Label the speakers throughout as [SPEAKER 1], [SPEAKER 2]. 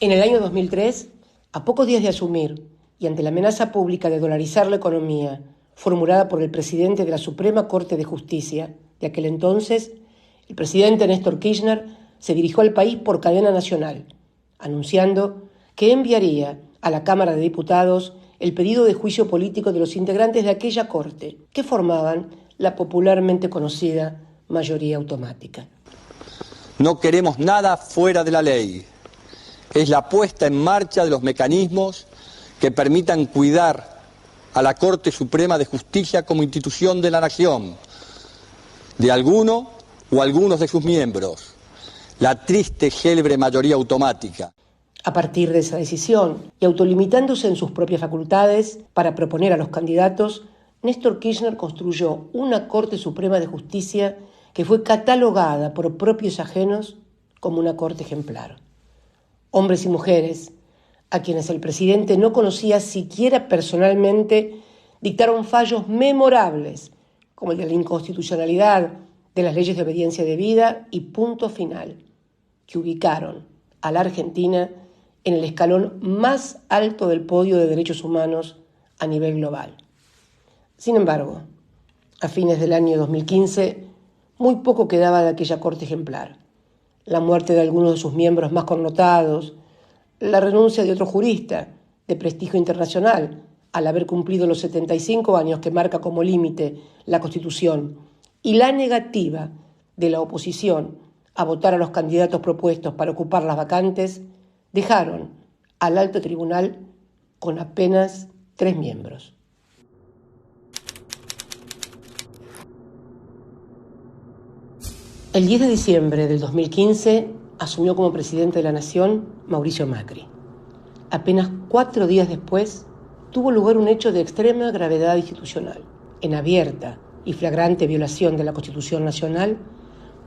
[SPEAKER 1] En el año 2003, a pocos días de asumir y ante la amenaza pública de dolarizar la economía formulada por el presidente de la Suprema Corte de Justicia de aquel entonces, el presidente Néstor Kirchner se dirigió al país por cadena nacional, anunciando que enviaría a la Cámara de Diputados el pedido de juicio político de los integrantes de aquella Corte, que formaban la popularmente conocida mayoría automática.
[SPEAKER 2] No queremos nada fuera de la ley. Es la puesta en marcha de los mecanismos que permitan cuidar a la Corte Suprema de Justicia como institución de la nación, de alguno o algunos de sus miembros, la triste célebre mayoría automática.
[SPEAKER 1] A partir de esa decisión y autolimitándose en sus propias facultades para proponer a los candidatos, Néstor Kirchner construyó una Corte Suprema de Justicia que fue catalogada por propios ajenos como una corte ejemplar. Hombres y mujeres, a quienes el presidente no conocía siquiera personalmente, dictaron fallos memorables, como el de la inconstitucionalidad de las leyes de obediencia debida y punto final, que ubicaron a la Argentina en el escalón más alto del podio de derechos humanos a nivel global. Sin embargo, a fines del año 2015, muy poco quedaba de aquella corte ejemplar. La muerte de algunos de sus miembros más connotados, la renuncia de otro jurista de prestigio internacional al haber cumplido los 75 años que marca como límite la Constitución y la negativa de la oposición a votar a los candidatos propuestos para ocupar las vacantes, dejaron al alto tribunal con apenas 3 miembros. El 10 de diciembre del 2015 asumió como presidente de la Nación Mauricio Macri. Apenas 4 días después tuvo lugar un hecho de extrema gravedad institucional. En abierta y flagrante violación de la Constitución Nacional,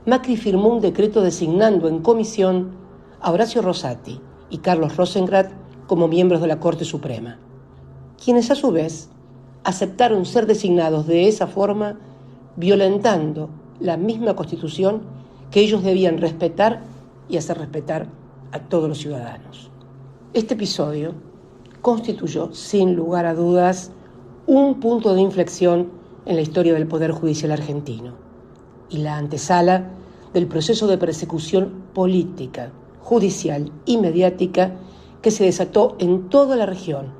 [SPEAKER 1] Macri firmó un decreto designando en comisión a Horacio Rosati y Carlos Rosengrad como miembros de la Corte Suprema, quienes a su vez aceptaron ser designados de esa forma, violentando la misma Constitución que ellos debían respetar y hacer respetar a todos los ciudadanos. Este episodio constituyó, sin lugar a dudas, un punto de inflexión en la historia del Poder Judicial argentino y la antesala del proceso de persecución política, judicial y mediática que se desató en toda la región,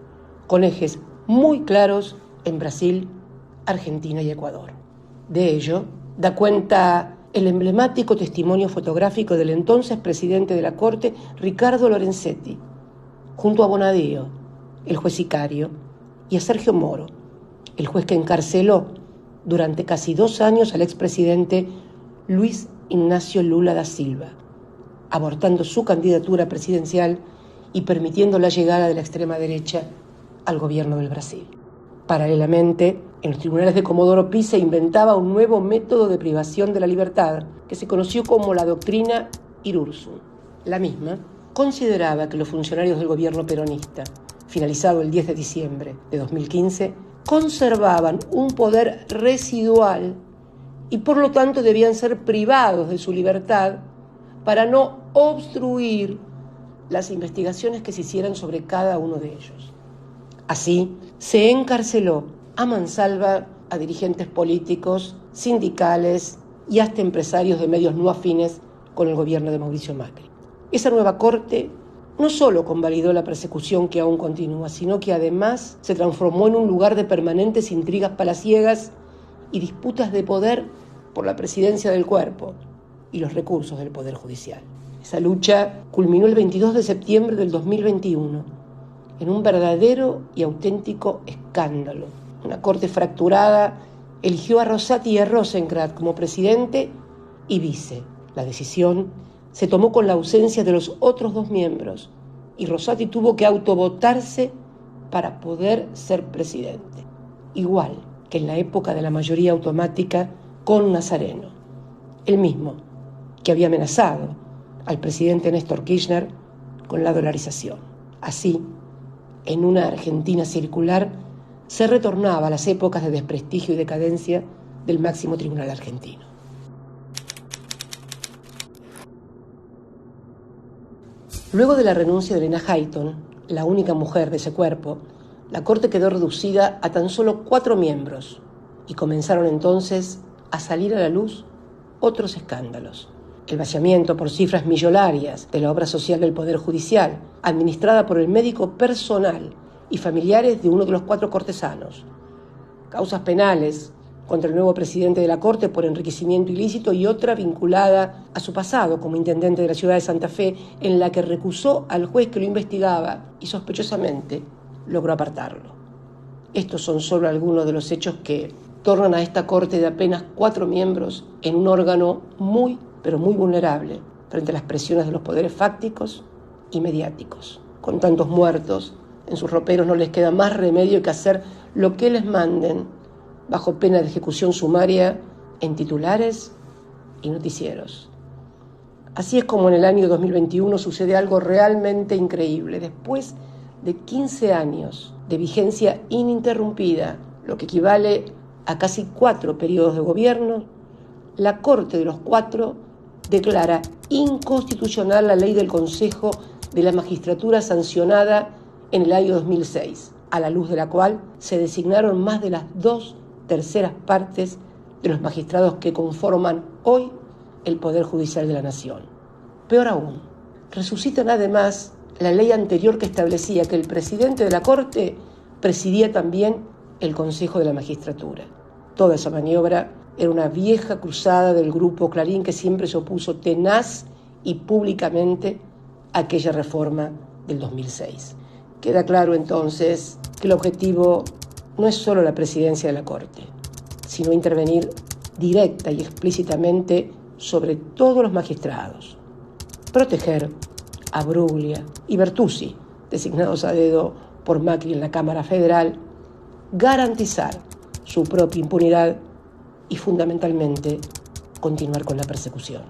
[SPEAKER 1] con ejes muy claros en Brasil, Argentina y Ecuador. De ello da cuenta el emblemático testimonio fotográfico del entonces presidente de la Corte, Ricardo Lorenzetti, junto a Bonadío, el juez sicario, y a Sergio Moro, el juez que encarceló durante casi 2 años al expresidente Luis Ignacio Lula da Silva, abortando su candidatura presidencial y permitiendo la llegada de la extrema derecha al gobierno del Brasil. Paralelamente, en los tribunales de Comodoro Pi se inventaba un nuevo método de privación de la libertad que se conoció como la doctrina Irurzun. La misma consideraba que los funcionarios del gobierno peronista, finalizado el 10 de diciembre de 2015, conservaban un poder residual y por lo tanto debían ser privados de su libertad para no obstruir las investigaciones que se hicieran sobre cada uno de ellos. Así, se encarceló a mansalva a dirigentes políticos, sindicales y hasta empresarios de medios no afines con el gobierno de Mauricio Macri. Esa nueva corte no solo convalidó la persecución que aún continúa, sino que además se transformó en un lugar de permanentes intrigas palaciegas y disputas de poder por la presidencia del cuerpo y los recursos del Poder Judicial. Esa lucha culminó el 22 de septiembre del 2021 en un verdadero y auténtico escándalo. Una corte fracturada eligió a Rosati y a Rosengrad como presidente y vice. La decisión se tomó con la ausencia de los otros 2 miembros y Rosati tuvo que autovotarse para poder ser presidente. Igual que en la época de la mayoría automática con Nazareno, el mismo que había amenazado al presidente Néstor Kirchner con la dolarización. Así, en una Argentina circular, se retornaba a las épocas de desprestigio y decadencia del máximo tribunal argentino. Luego de la renuncia de Elena Hayton, la única mujer de ese cuerpo, la Corte quedó reducida a tan solo 4 miembros y comenzaron entonces a salir a la luz otros escándalos. El vaciamiento por cifras millonarias de la obra social del Poder Judicial, administrada por el médico personal y familiares de uno de los 4 cortesanos. Causas penales contra el nuevo presidente de la Corte por enriquecimiento ilícito y otra vinculada a su pasado como intendente de la ciudad de Santa Fe, en la que recusó al juez que lo investigaba y sospechosamente logró apartarlo. Estos son solo algunos de los hechos que tornan a esta Corte de apenas 4 miembros en un órgano muy, pero muy vulnerable frente a las presiones de los poderes fácticos y mediáticos. Con tantos muertos, en sus roperos no les queda más remedio que hacer lo que les manden, bajo pena de ejecución sumaria en titulares y noticieros. Así es como en el año 2021 sucede algo realmente increíble. Después de 15 años de vigencia ininterrumpida, lo que equivale a casi 4 periodos de gobierno, la Corte de los 4 declara inconstitucional la ley del Consejo de la Magistratura sancionada en el año 2006, a la luz de la cual se designaron más de las 2/3 partes de los magistrados que conforman hoy el Poder Judicial de la Nación. Peor aún, resucitan además la ley anterior que establecía que el presidente de la Corte presidía también el Consejo de la Magistratura. Toda esa maniobra era una vieja cruzada del Grupo Clarín que siempre se opuso tenaz y públicamente a aquella reforma del 2006. Queda claro entonces que el objetivo no es solo la presidencia de la Corte, sino intervenir directa y explícitamente sobre todos los magistrados. Proteger a Bruglia y Bertuzzi, designados a dedo por Macri en la Cámara Federal, garantizar su propia impunidad y fundamentalmente continuar con la persecución.